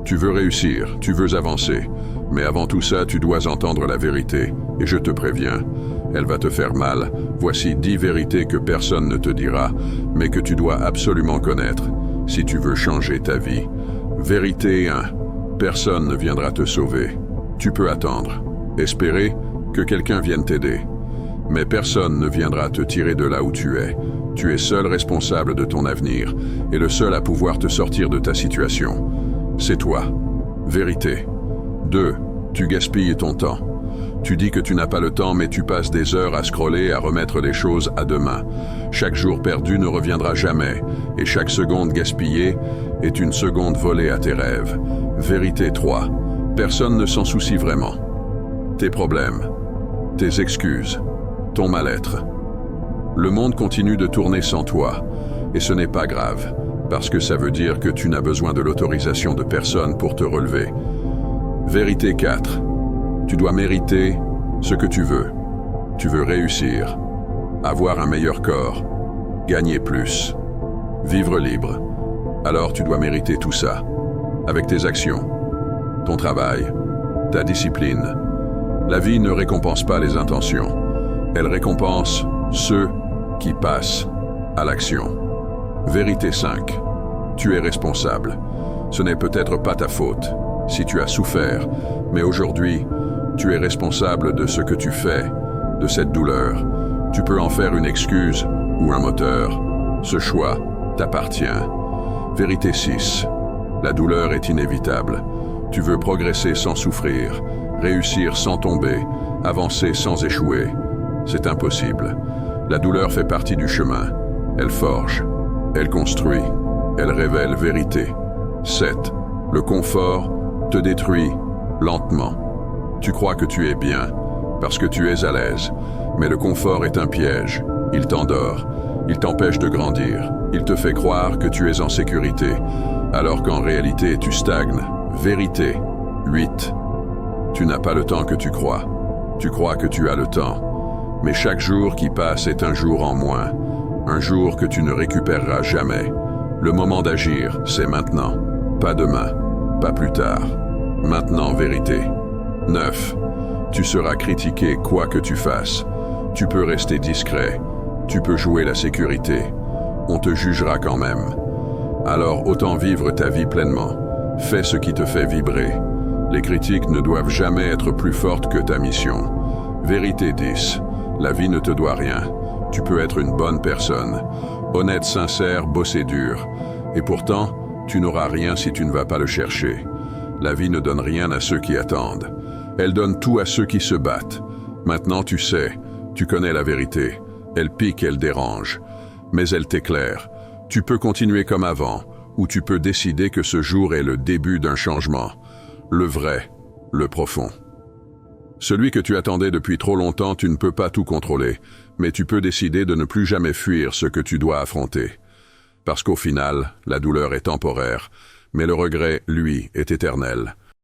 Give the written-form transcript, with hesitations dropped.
Tu veux réussir, tu veux avancer, mais avant tout ça, tu dois entendre la vérité, et je te préviens, elle va te faire mal. Voici 10 vérités que personne ne te dira, mais que tu dois absolument connaître, si tu veux changer ta vie. Vérité 1. Personne ne viendra te sauver. Tu peux attendre, espérer que quelqu'un vienne t'aider. Mais personne ne viendra te tirer de là où tu es. Tu es seul responsable de ton avenir, et le seul à pouvoir te sortir de ta situation. C'est toi. Vérité 2. Tu gaspilles ton temps. Tu dis que tu n'as pas le temps, mais tu passes des heures à scroller, à remettre les choses à demain. Chaque jour perdu ne reviendra jamais, et chaque seconde gaspillée est une seconde volée à tes rêves. Vérité 3. Personne ne s'en soucie vraiment. Tes problèmes, tes excuses, ton mal-être. Le monde continue de tourner sans toi, et ce n'est pas grave, parce que ça veut dire que tu n'as besoin de l'autorisation de personne pour te relever. Vérité 4. Tu dois mériter ce que tu veux. Tu veux réussir, avoir un meilleur corps, gagner plus, vivre libre. Alors tu dois mériter tout ça, avec tes actions, ton travail, ta discipline. La vie ne récompense pas les intentions, elle récompense ceux qui passent à l'action. Vérité 5. Tu es responsable. Ce n'est peut-être pas ta faute, si tu as souffert, mais aujourd'hui, tu es responsable de ce que tu fais, de cette douleur. Tu peux en faire une excuse ou un moteur. Ce choix t'appartient. Vérité 6. La douleur est inévitable. Tu veux progresser sans souffrir, réussir sans tomber, avancer sans échouer. C'est impossible. La douleur fait partie du chemin. Elle forge, elle construit, elle révèle vérité. 7. Le confort te détruit lentement. Tu crois que tu es bien, parce que tu es à l'aise. Mais le confort est un piège. Il t'endort, il t'empêche de grandir. Il te fait croire que tu es en sécurité, alors qu'en réalité tu stagnes. Vérité 8. Tu n'as pas le temps que tu crois. Tu crois que tu as le temps. Mais chaque jour qui passe est un jour en moins. Un jour que tu ne récupéreras jamais. Le moment d'agir, c'est maintenant. Pas demain, pas plus tard. Maintenant, vérité. 9. Tu seras critiqué quoi que tu fasses. Tu peux rester discret. Tu peux jouer la sécurité. On te jugera quand même. Alors autant vivre ta vie pleinement. Fais ce qui te fait vibrer. Les critiques ne doivent jamais être plus fortes que ta mission. Vérité 10. La vie ne te doit rien. Tu peux être une bonne personne. Honnête, sincère, bosser dur. Et pourtant, tu n'auras rien si tu ne vas pas le chercher. La vie ne donne rien à ceux qui attendent. Elle donne tout à ceux qui se battent. Maintenant tu sais, tu connais la vérité. Elle pique, elle dérange. Mais elle t'éclaire. Tu peux continuer comme avant, ou tu peux décider que ce jour est le début d'un changement. Le vrai, le profond. Celui que tu attendais depuis trop longtemps, tu ne peux pas tout contrôler, mais tu peux décider de ne plus jamais fuir ce que tu dois affronter. Parce qu'au final, la douleur est temporaire, mais le regret, lui, est éternel.